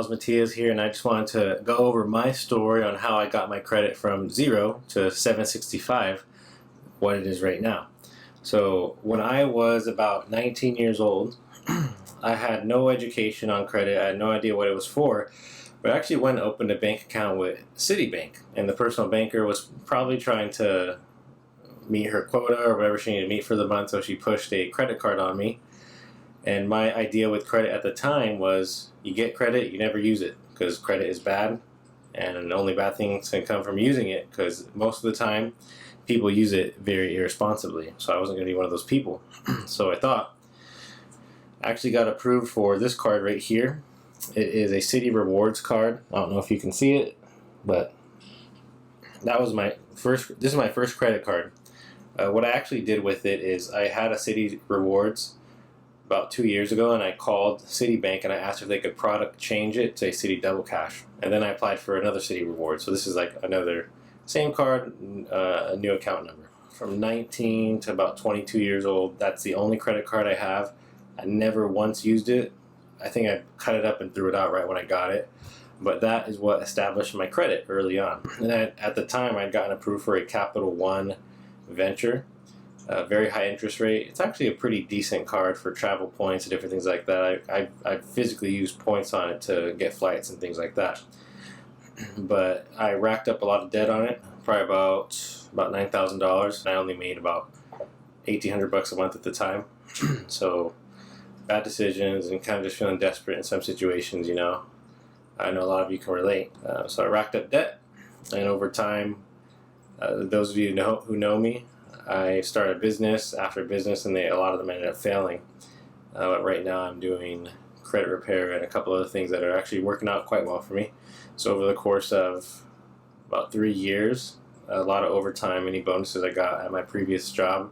pals, Matias here, and I just wanted to go over my story on how I got my credit from 0 to 765, what it is right now. So when I was about 19 years old, I had no education on credit. I had no idea what it was for, but I actually went and opened a bank account with Citibank, and the personal banker was probably trying to meet her quota or whatever she needed to meet for the month, so she pushed a credit card on me. And my idea with credit at the time was you get credit, you never use it because credit is bad, and only bad things can come from using it because most of the time people use it very irresponsibly. So I wasn't going to be one of those people. So I thought, I actually got approved for this card right here. It is a Citi Rewards card. I don't know if you can see it, but that was this is my first credit card. What I actually did with it is I had a Citi Rewards about 2 years ago, and I called Citibank and I asked if they could product change it to a Citi Double Cash, and then I applied for another Citi Reward. So this is like another same card, a new account number. From 19 to about 22 years old, that's the only credit card I have. I never once used it. I think I cut it up and threw it out right when I got it, but that is what established my credit early on. And at the time, I'd gotten approved for a Capital One venture. Very high interest rate. It's actually a pretty decent card for travel points and different things like that. I physically used points on it to get flights and things like that. But I racked up a lot of debt on it, probably about $9,000. I only made about $1,800 a month at the time. So bad decisions and kind of just feeling desperate in some situations, you know. I know a lot of you can relate. So I racked up debt, and over time, those of you who know me, I started business after business, and a lot of them ended up failing. But right now I'm doing credit repair and a couple other things that are actually working out quite well for me. So over the course of about 3 years, a lot of overtime, any bonuses I got at my previous job,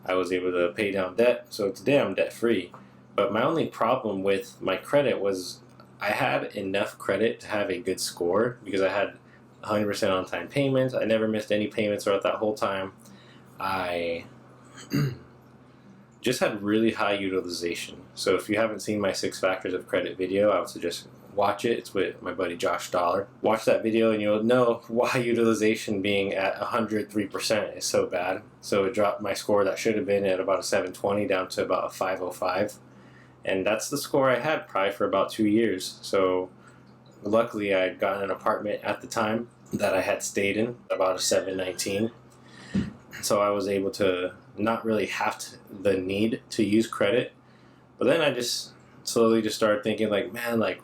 I was able to pay down debt. So today I'm debt free. But my only problem with my credit was I had enough credit to have a good score because I had 100% on time payments. I never missed any payments throughout that whole time. I just had really high utilization. So if you haven't seen my 6 Factors of Credit video, I would suggest watch it. It's with my buddy Josh Dollar. Watch that video and you'll know why utilization being at 103% is so bad. So it dropped my score that should have been at about a 720 down to about a 505. And that's the score I had probably for about 2 years. So luckily I had gotten an apartment at the time that I had stayed in, about a 719. So I was able to not really have the need to use credit. But then I just slowly just started thinking like, man, like,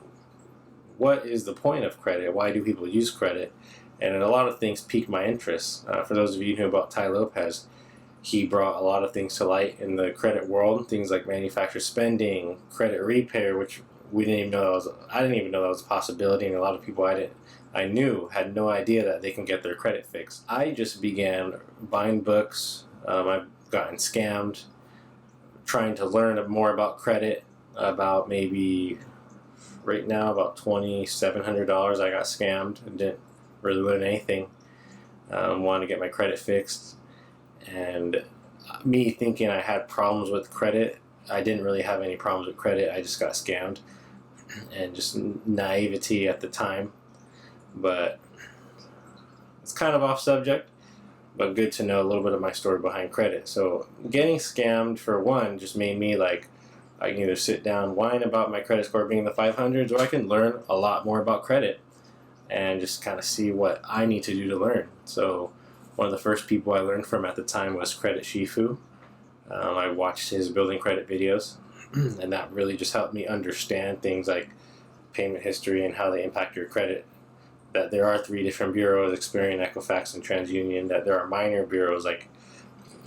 what is the point of credit? Why do people use credit? And a lot of things piqued my interest. For those of you who know about Tai Lopez, he brought a lot of things to light in the credit world, things like manufacturer spending, credit repair, which I didn't even know that was a possibility, and a lot of people I knew had no idea that they can get their credit fixed. I just began buying books. I've gotten scammed, trying to learn more about credit. About maybe right now about $2,700 I got scammed and didn't really learn anything. Wanted to get my credit fixed, and me thinking I had problems with credit, I didn't really have any problems with credit. I just got scammed, and just naivety at the time. But it's kind of off subject, but good to know a little bit of my story behind credit. So getting scammed, for one, just made me like, I can either sit down, whine about my credit score being in the 500s, or I can learn a lot more about credit and just kind of see what I need to do to learn. So one of the first people I learned from at the time was Credit Shifu. I watched his building credit videos, and that really just helped me understand things like payment history and how they impact your credit. That there are 3 different bureaus, Experian, Equifax, and TransUnion. That there are minor bureaus like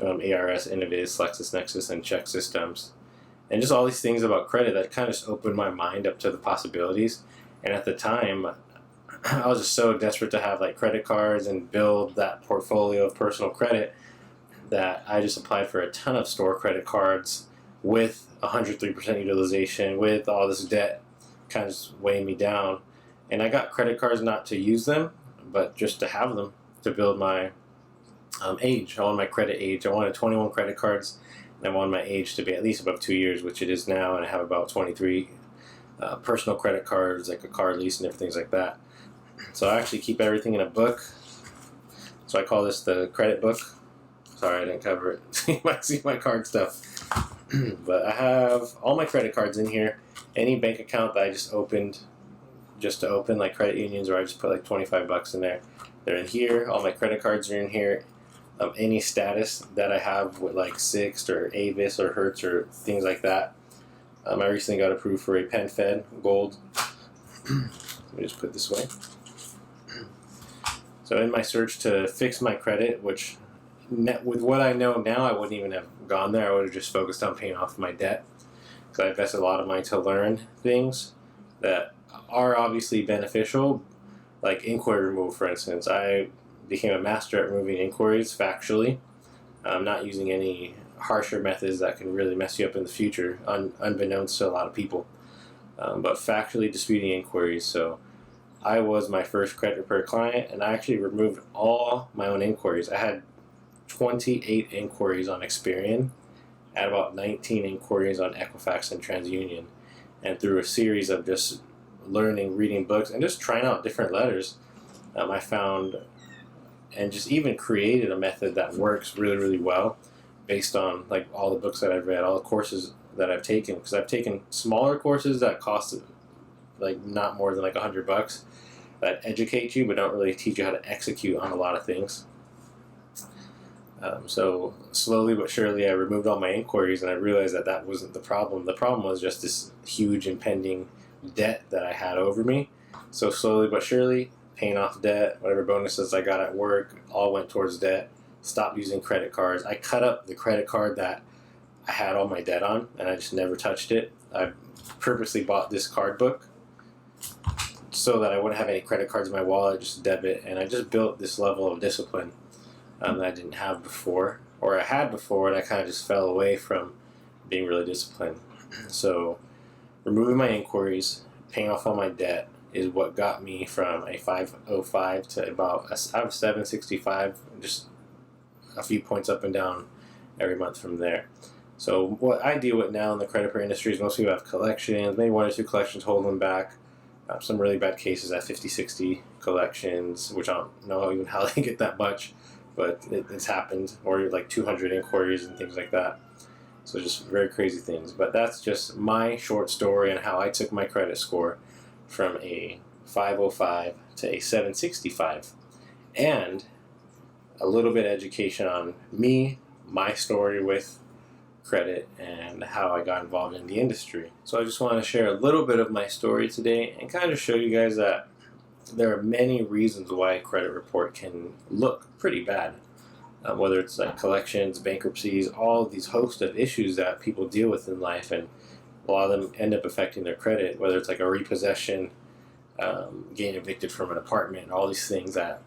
ARS, Innoviz, LexisNexis, and Check Systems. And just all these things about credit that kind of just opened my mind up to the possibilities. And at the time, I was just so desperate to have like credit cards and build that portfolio of personal credit that I just applied for a ton of store credit cards with 103% utilization, with all this debt kind of just weighing me down. And I got credit cards not to use them, but just to have them to build my age. I wanted my credit age. I wanted 21 credit cards, and I wanted my age to be at least above 2 years, which it is now, and I have about 23 personal credit cards, like a car lease and different things like that. So I actually keep everything in a book. So I call this the credit book. Sorry, I didn't cover it. You might see my card stuff. But I have all my credit cards in here. Any bank account that I just opened, just to open, like credit unions, where I just put like 25 bucks in there, they're in here. All my credit cards are in here. Any status that I have with like Sixt or Avis or Hertz or things like that. I recently got approved for a PenFed Gold. Let me just put this away. So in my search to fix my credit, which with what I know now, I wouldn't even have gone there. I would have just focused on paying off my debt, because I invested a lot of money to learn things that are obviously beneficial, like inquiry removal, for instance. I became a master at removing inquiries factually, not using any harsher methods that can really mess you up in the future, unbeknownst to a lot of people, but factually disputing inquiries. So I was my first credit repair client, and I actually removed all my own inquiries. I had 28 inquiries on Experian, at about 19 inquiries on Equifax and TransUnion, and through a series of just learning, reading books, and just trying out different letters, I found and just even created a method that works really, really well based on like all the books that I've read, all the courses that I've taken, because I've taken smaller courses that cost like not more than like $100 that educate you but don't really teach you how to execute on a lot of things. So slowly but surely I removed all my inquiries, and I realized that that wasn't the problem. The problem was just this huge impending debt that I had over me. So slowly but surely, paying off debt, whatever bonuses I got at work, all went towards debt. Stopped using credit cards. I cut up the credit card that I had all my debt on, and I just never touched it. I purposely bought this card book so that I wouldn't have any credit cards in my wallet, just debit, and I just built this level of discipline that I didn't have before, or I had before, and I kind of just fell away from being really disciplined. So removing my inquiries, paying off all my debt is what got me from a 505 to about a 765, just a few points up and down every month from there. So what I deal with now in the credit repair industry is most people have collections, maybe 1 or 2 collections holding them back. Some really bad cases at 50, 60 collections, which I don't know even how they get that much, but it's happened, or like 200 inquiries and things like that. So just very crazy things. But that's just my short story on how I took my credit score from a 505 to a 765. And a little bit of education on me, my story with credit, and how I got involved in the industry. So I just want to share a little bit of my story today and kind of show you guys that there are many reasons why a credit report can look pretty bad. Whether it's like collections, bankruptcies, all of these host of issues that people deal with in life, and a lot of them end up affecting their credit, whether it's like a repossession, getting evicted from an apartment, all these things that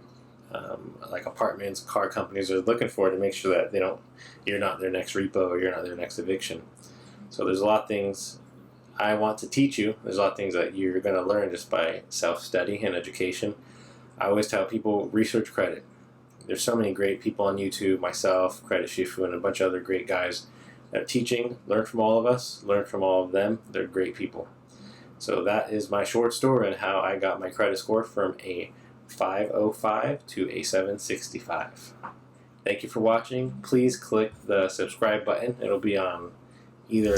like apartments, car companies are looking for to make sure that you're not their next repo, or you're not their next eviction. So there's a lot of things I want to teach you. There's a lot of things that you're going to learn just by self-study and education. I always tell people, research credit. There's so many great people on YouTube, myself, Credit Shifu, and a bunch of other great guys that are teaching. Learn from all of us, learn from all of them. They're great people. So that is my short story on how I got my credit score from a 505 to a 765. Thank you for watching. Please click the subscribe button. It'll be on either